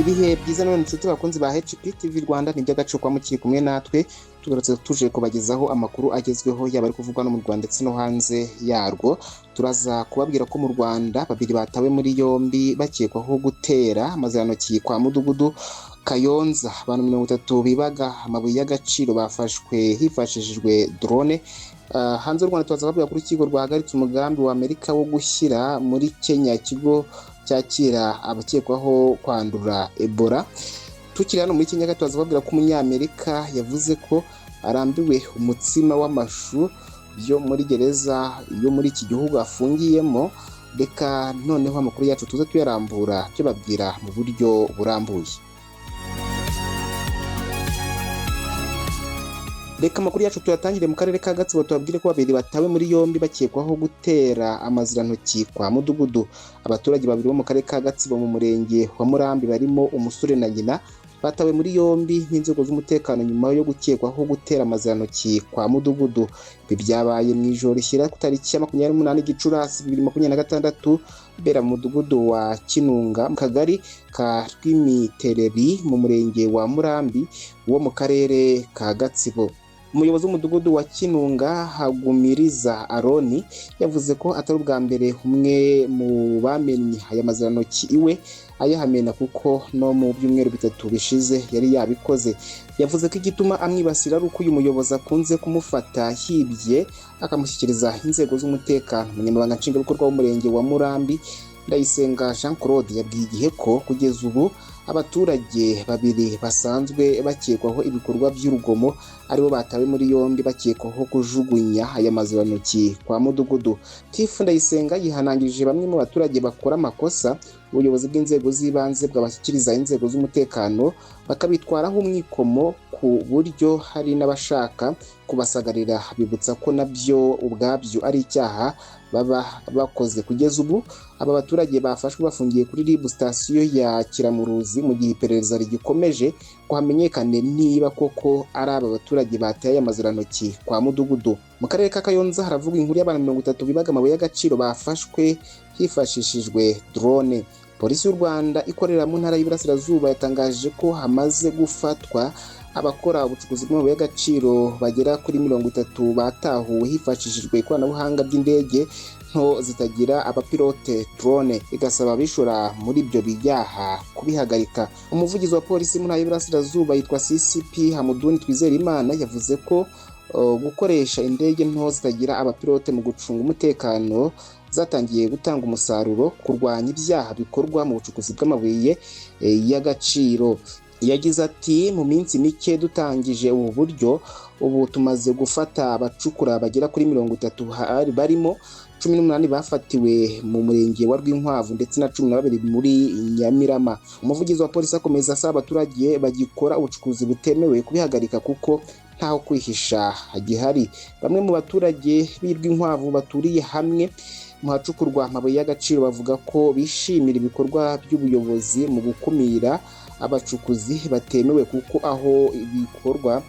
ibihe byiza none inshuti bakunzi ba HP TV Rwanda ni by'agaciro kwa mukiri kumwe natwe tugarutse tuje kubagezaho amakuru agezweho yaba ari kuvugwa no mu Rwanda ndetse no hanze yarwo. Turaza kubabwira ko mu Rwanda babiri batawe muri yombi bakekwaho gutera amazirantoki kwa Mudugudu Kayonza. Abantu 30 bibaga amabuye y'agaciro bafashwe hifashishijwe drone. Hanze y'u Rwanda turaza kubabwira ko urukiko rwahagaritse umugambi wa Amerika wo gushyira muri Kenya ikigo cyakira abakekwaho kwandura Ebola. Tukiri hano muri Kenya turaza kubabwira ko umunyamerika yavuze ko arambiwe umutsima w'amashu byo muri gereza yo muri iki gihugu afungiyemo. Reka noneho amakuru yacu tuze tuyarambura byo babwira mu buryo burambuye. Reka amakuru yacu tuyatangire mu karere ka Gatsibo tubabwire ko babiri batawe muri yombi bakekwaho gutera amazirantoki kwa Mudugudu. Abaturage babiri bo mu karere ka Gatsibo mu murenge wa Murambi barimo umusore na nyina batawe muri yombi n'inzego z'umutekano nyuma yo gukekwaho gutera amazirantoki kwa Mudugudu. Ibi byabaye mu ijoro rishyira ku tariki ya 28 Gicurasi 2026 bera mu mudugudu wa Kinunga mu kagari ka Rwimitereri mu murenge wa Murambi wo mu karere ka Gatsibo. Umuyobozi w'umudugudu wa Kinunga Hagumiriza Aroni yavuze ko atari ubwa mbere umwe mu bamenye aya mazirantoki iwe ayahamena kuko no mu byumweru bitatu bishize yari yabikoze. Yavuze ko igituma amwibasira ari uko uyu muyobozi akunze kumufata hibye akamushyikiriza inzego z'umutekano. Umunyamabanga nshingwabikorwa w'umurenge wa Murambi Ndayisenga Jean Claude yabwiye Igihe ko kugeza ubu abaturage babiri basanzwe bakekwaho ibikorwa by'urugomo aribo batawe muri yombi bakekwaho kujugunya aya mazirantoki kwa Mudugudu. Tifu Ndayisenga yihanangirije bamwe mu baturage bakora amakosa ubuyobozi bw'inzego z'ibanze bwabashyikiriza inzego z'umutekano bakabitwaraho umwikomo ku buryo hari n'abashaka kubasagarira bibutsa ko nabyo ubwabyo ari icyaha baba bakoze. Kugeza ubu aba baturage bafashwe bafungiye kuri RIB station ya Kiramuruzi mu gihe iperereza rigikomeje ko hamenyekane niba koko ari aba baturage bateye amazirantoki kwa Mudugudu. Mu karere ka Kayonza haravugwa inkuru y'abantu 30 bibaga amabuye y'agaciro bafashwe hifashishijwe drone. Polisi y'u Rwanda ikorera mu ntara y'Iburasirazuba yatangaje ko hamaze gufatwa abakora ubucukuzi bw'amabuye y'agaciro bagera kuri 30 batahuwe hifashishijwe ikoranabuhanga by'indege nto zitagira abapilote drone, igasaba bishora muri ibyo byaha kubihagarika. Umuvugizi wa polisi mu ntara y'Iburasirazuba yitwa CCP Hamuduni Twizerimana yavuze ko gukoresha indege nto zitagira abapilote mu gucunga umutekano zatangiye gutanga umusaruro kurwanya ibyaha bikorwa mu bucukuzi bw'amabuye y'agaciro. Yagize ati mu minsi mike dutangije ubu buryo ubu tumaze gufata abacukura bagera kuri 30 barimo 18 bafatiwe mu murenge wa Rwinkwavu ndetse na 12 muri Nyamirama. Umuvugizi wa polisi akomeza asaba abaturage bagikora ubucukuzi butemewe kubihagarika kuko ntaho kwihisha hagihari. Bamwe mu baturage b'Rwinkwavu baturiye hamwe mu hacukurwa amabuye y'agaciro bavuga ko bishimira ibikorwa by'ubuyobozi mu gukumira abacukuzi batemewe kuko aho ibikorwa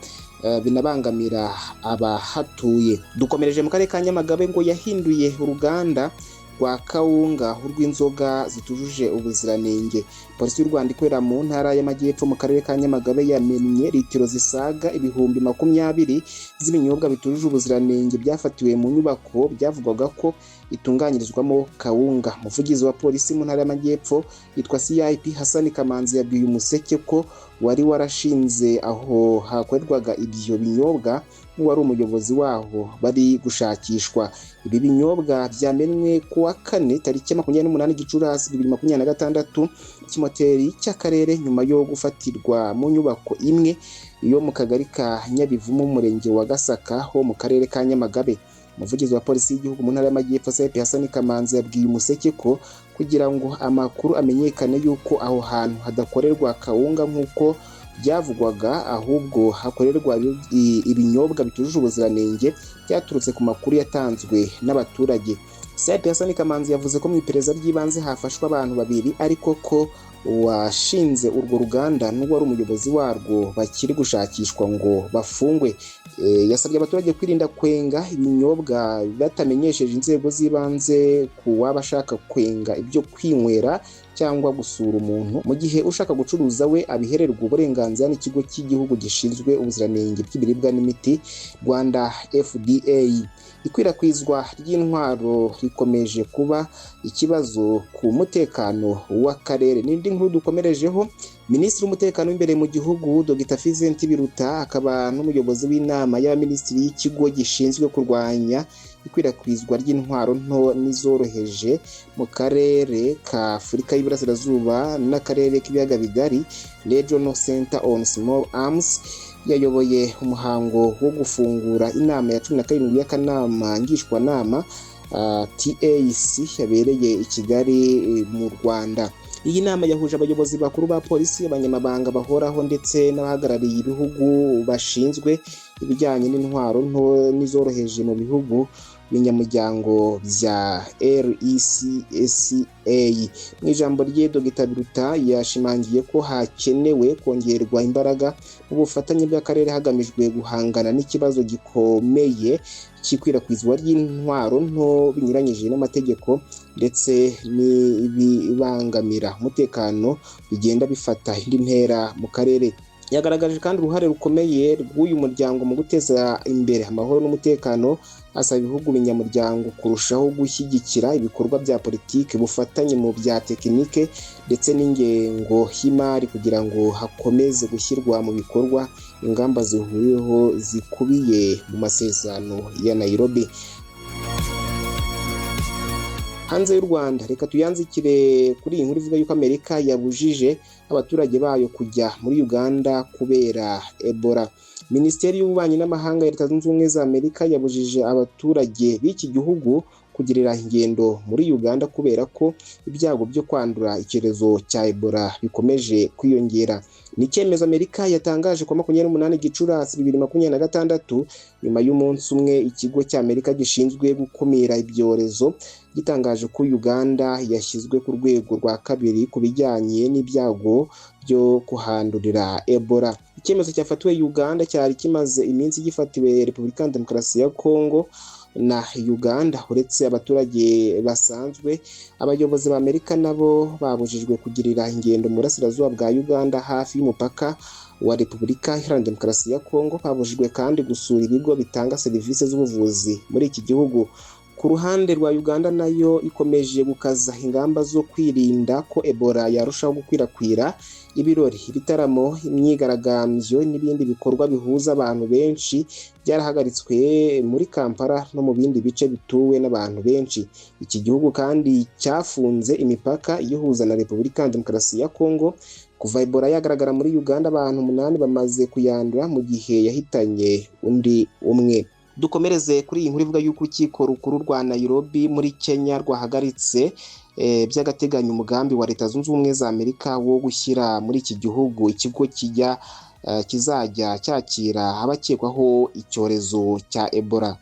binabangamira abahatuye. Dukomereje mu karere ka Nyamagabe ngo yahinduye uruganda rwa kawunga urw'inzoga zitujuje ubuziranenge. Polisi y'u Rwanda ikorera mu ntara y'Amajyepfo mu karere ka Nyamagabe yamenye litiro zisaga 20,020 z'ibinyobwa bitujuje ubuziranenge byafatiwe mu nyubako byavugwaga ko itunganyirizwamo kawunga. Umuvugizi wa polisi mu ntara y'Amajyepfo yitwa CIP Hassan Kamanzi yabwiye Umuseke ko wari warashinze aho hakorerwaga ibyo binyobwa n'uwari umuyobozi waho bari gushakishwa. Ibi binyobwa byamenwe ku wa 4 tariki 28 Gicurasi 2026 kimoteri cy'akarere nyuma yo gufatirwa mu nyubako imwe yo mu kagari ka Nyabivumu mu murenge wa Gasaka ho mu karere ka Nyamagabe. Umuvugizi wa polisi y'igihugu mu ntara y'Amajyepfo CIP Hassan Kamanzi yabwiye Umuseke ko kugira ngo amakuru amenyekane yuko aho hantu hadakorerwa kawunga nk'uko byavugwaga ahubwo hakorerwa ibinyobwa bitujuje ubuziranenge byaturutse ku makuru yatanzwe n'abaturage. CIP Hassan Kamanzi yavuze ko mu iperereza ry'ibanze hafashwe abantu babiri ariko ko washinze urwo ruganda n'uwari umuyobozi warwo bakiri gushakishwa ngo bafungwe. Yasabye abaturage kwirinda kwenga ibinyobwa batamenyesheje inzego z'ibanze ku waba ashaka kwenga ibyo kwinywera cyangwa gusura umuntu, mu gihe ushaka gucuruza we abihererwa uburenganzira n'ikigo cy'igihugu gishinzwe ubuziranenge bw'ibiribwa n'imiti Rwanda FDA. Ikwirakwizwa ry'intwaro rikomeje kuba ikibazo ku mutekano w'akarere. N'indi nkuru dukomerejeho, Minisitiri w'umutekano w'imbere mu gihugu Dr Vincent Biruta akaba n'umuyobozi w'inama y'abaminisitiri y'ikigo gishinzwe kurwanya ikwirakwizwa ry'intwaro nto n'izoroheje mu karere ka Afurika y'Iburasirazuba n'akarere k'ibiyaga bigari Regional Center on Small Arms yayoboye umuhango wo gufungura inama ya 17 y'akanama ngishwanama TAC yabereye i Kigali mu Rwanda. Iyi nama yahuje abayobozi bakuru ba polisi, abanyamabanga bahoraho ndetse n'abahagarariye ibihugu bashinzwe ibijyanye n'intwaro nto n'izoroheje mu bihugu binyamuryango bya RECSA. Mu ijambo rye Dr Biruta yashimangiye ko hakenewe kongerwa imbaraga mu bufatanye bw'akarere hagamijwe guhangana n'ikibazo gikomeye cy'ikwirakwizwa ry'intwaro nto binyuranyije n'amategeko ndetse n'ibibangamira umutekano bigenda bifata indi ntera mu karere. Yagaragaje kandi uruhare rukomeye rw'uyu muryango mu guteza imbere amahoro n'umutekano, asaba ibihugu binyamuryango kurushaho gushyigikira ibikorwa bya politiki, ubufatanye mu bya tekinike ndetse n'ingengo y'imari kugira ngo hakomeze gushyirwa mu bikorwa ingamba zihuriweho zikubiye mu masezerano ya Nairobi. Hanze y'u Rwanda, reka tuyanzikire kuri iyi nkuru ivuga yuko Amerika yabujije abaturage bayo kujya muri Uganda kubera Ebola. Minisiteri y'Ububanyi n'Amahanga ya Leta Zunze Ubumwe za Amerika yabujije abaturage b'iki gihugu kugirira ingendo muri Uganda kubera ko ibyago byo kwandura icyorezo cya Ebola bikomeje kwiyongera. Ni icyemezo Amerika yatangaje ku 28 Gicurasi 2026 nyuma y'umunsi umwe ikigo cya Amerika gishinzwe gukumira ibyorezo gitangaje ko Uganda yashyizwe ku rwego rwa kabiri ku bijyanye n'ibyago byo kuhandurira Ebola. Icyemezo cyafatiwe Uganda cyari kimaze iminsi gifatiwe Repubulika ya Demokarasi ya Kongo na Uganda. Uretse abaturage basanzwe, abayobozi ba Amerika nabo babujijwe kugirira ingendo mu burasirazuba bwa Uganda hafi y'umupaka wa Repubulika Iharanira Demokarasi ya Kongo. Babujijwe kandi gusura ibigo bitanga serivisi z'ubuvuzi muri iki gihugu. Ku ruhande rwa Uganda nayo ikomeje gukaza ingamba zo kwirinda ko Ebola yarushaho gukwirakwira. Ibirori, ibitaramo, imyigaragambyo n'ibindi bikorwa bihuza abantu benshi byarahagaritswe muri Kampala no mu bindi bice bituwe n'abantu benshi. Iki gihugu kandi cyafunze imipaka iyihuza na Repubulika ya Demokarasi ya Kongo. Kuva Ebola yagaragara muri Uganda, abantu 8 bamaze kuyandura mu gihe yahitanye undi umwe. Dukomereze kuri iyi nkuru ivuga yuko urukiko rukuru rwa Nairobi muri Kenya rwahagaritse by'agateganyo umugambi wa Leta Zunze Ubumwe za Amerika wo gushyira muri iki gihugu ikigo kizajya cyakira abakekwaho icyorezo cya Ebola.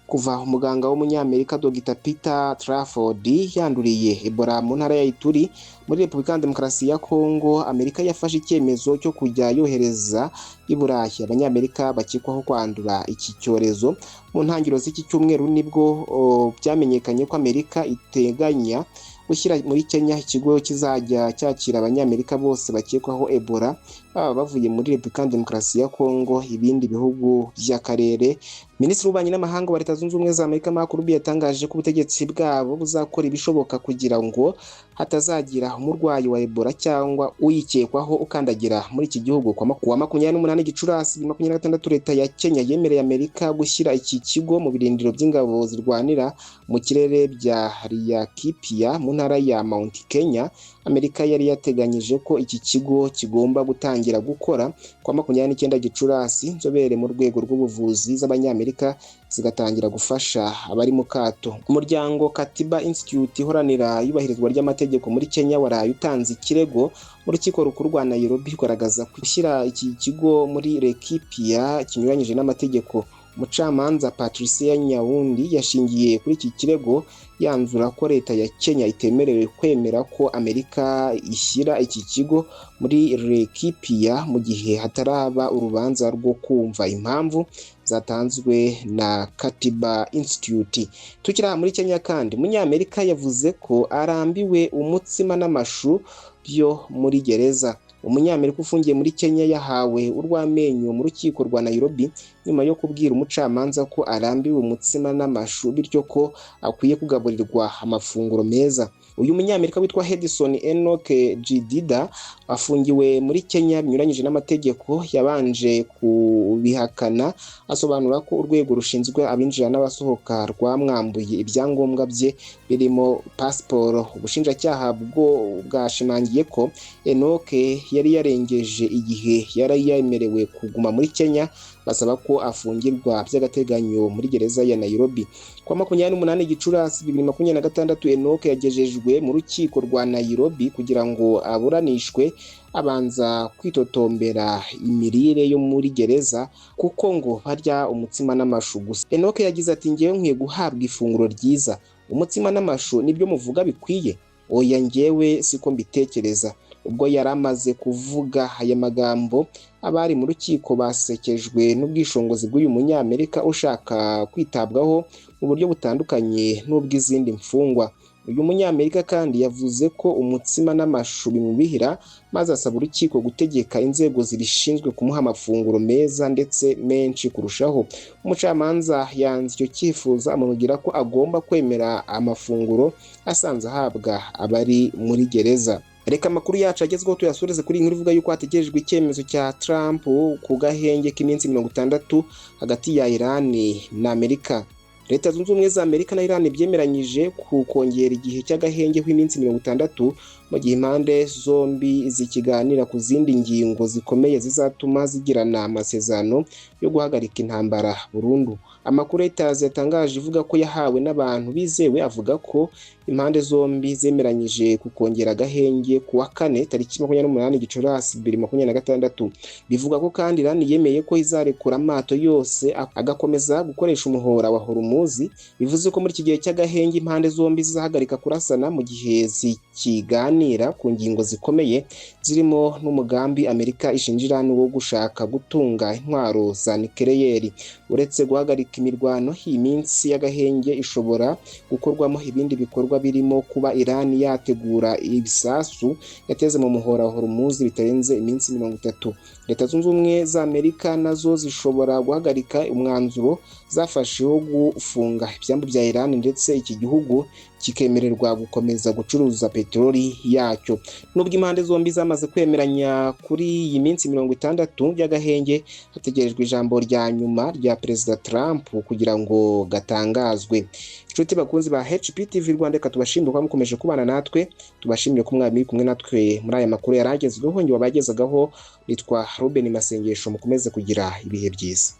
Kuva umuganga w'umunyamerika Dr Peter Trafford yanduriye Ebola mu ntara ya Ituri muri Repubulika ya Demokarasi ya Kongo, Amerika yafashe icyemezo cyo kujya yohereza i Burayi abanyamerika bakekwaho kwandura iki cyorezo. Mu ntangiriro z'iki cyumweru nibwo byamenyekanye ko Amerika iteganya gushyira muri Kenya ikigo kizajya cyakira abanyamerika bose bakekwaho Ebola baba bavuye muri Repubulika ya Demokarasi ya Kongo, ibindi bihugu by'akarere. Minisitiri w'Ububanyi n'Amahanga wa Leta Zunze Ubumwe za Amerika Marco Rubio yatangaje ko ubutegetsi bwabo buzakora ibishoboka kugira ngo hatazagira umurwayi wa Ebola cyangwa uyikekwaho ukandagira muri iki gihugu. Kuwa 28 Gicurasi 2026 Leta ya Kenya yemereye Amerika gushyira iki kigo mu birindiro by'ingabo zirwanira mu kirere bya Laikipia mu ntara ya Mount Kenya. Amerika yari yateganyije ko iki kigo kigomba gutangira gukora kuwa 29 Gicurasi. Inzobere mu rwego rw'ubuvuzi z'abanyamerika zigatangira gufasha abari mu kato. Umuryango Katiba Institute ihoranira yubahirizwa ry'amategeko muri Kenya waraye utanze ikirego mu rukiko rukuru rwa Nairobi kugaragaza gushyira iki kigo muri Laikipia kinyuranyije n'amategeko. umucamanza Patricia Nyawundi yashingiye kuri iki kirego yanzura ko leta ya Kenya itemerewe kwemera ko Amerika ishyira iki kigo muri Laikipia mu gihe hataraba urubanza rwo kumva impamvu zatanzwe na Katiba Institute. Tukira muri Kenya kandi Umunyamerika yavuze ko arambiwe umutsima n'amashu byo muri gereza. Umunyamerika ufungiye muri Kenya yahawe urw'amenyo mu rukiko rwa Nairobi nyuma yo kubwira umucamanza ko arambiwe umutsima n'amashu bityo ko akwiye kugaburirwa amafunguro meza. Uyu munyamerika witwa Hedison Enoch Jidida afungiwe muri Kenya binyuranyije n'amategeko yabanje kubihakana asobanura ko urwego rushinzwe abinjira n'abasohoka rwamwambuye ibyangombwa bye birimo pasiporo. Ubushinjacyaha bwo bwashimangiye ko Enoch yari yarengeje igihe yari yemerewe kuguma muri Kenya basaba ko afungirwa by'agateganyo muri gereza ya Nairobi. Kwa 28 Gicurasi 2026 Enoch yagejejwe mu rukiko rwa Nairobi kugira ngo aburanishwe abanza kwitotombera imirire yo muri gereza kuko ngo barya umutsima n'amashu gusa. Enoch yagize ati ngewe nkwiye guhabwa ifunguro ryiza, umutsima n'amashu nibyo muvuga bikwiye? Oya ngewe siko mbitekereza. Ubwo yaramaze kuvuga aya magambo abari mu rukiko basekejwe n'ubwishongozi bw'uyu munyamerika ushaka kwitabwaho mu buryo butandukanye n'ubw'izindi mfungwa. Uyu munyamerika kandi yavuze ko umutsima n'amashu bimubihira maze asaba urukiko gutegeka inzego zibishinzwe kumuha amafunguro meza ndetse menshi kurushaho. Umucamanza yanze icyo cyifuzo amubwira ko agomba kwemera amafunguro asanze ahabwa abari muri gereza. Reka amakuru yacu agezweho tuyasoreze kuri inkuru ivuga yuko hategerejwe icyemezo cya Trump ku gahenge k'iminsi 60 hagati ya Iran na Amerika. Leta Zunze Ubumwe za Amerika na Iran byemeranyije kongera igihe cy'agahenge k'iminsi 60 mu gihe impande zombi zikiganira ku zindi ngingo zikomeye zizatuma zigirana amasezerano yo guhagarika intambara burundu. Amakuru Reuters yatangaje ivuga ko yahawe n'abantu bizewe avuga ko impande zombi zemeranyije kongera agahenge ku wa 4 tariki 28 Gicurasi 2026. Bivuga ko kandi Iran yemeye ko izarekura amato yose agakomeza gukoresha umuhora wa Hormuz. Bivuze ko muri iki gihe cy'agahenge impande zombi zizahagarika kurasana mu gihe zikiganira ku ngingo zikomeye zirimo n'umugambi Amerika ishinja Iran wo gushaka gutunga intwaro za nucleaire. Uretse guhagarika imirwano, iyi minsi y'agahenge ishobora gukorwamo ibindi bikorwa birimo kuba Iran yategura ibisasu yateze mu muhora wa Hormuz bitarenze iminsi 30. Leta Zunze Ubumwe za Amerika nazo zishobora guhagarika umwanzuro zafashe wo gufunga ibyambu bya Iran ndetse iki gihugu kikemererwa gukomeza gucuruza peteroli yacyo. Nubwo impande zombi zamaze kwemeranya kuri iyi minsi 60 by'agahenge, hategerejwe ijambo rya nyuma rya Perezida Trump kugira ngo gatangazwe. Inshuti bakunzi ba HPTV Rwanda, reka tubashimire ko mukomeje kubana natwe, tubashimire ko mwari kumwe natwe muri aya makuru yaragezweho ngiye wabagezagaho. Nitwa Ruben Masengesho, mukomeze kugira ibihe byiza.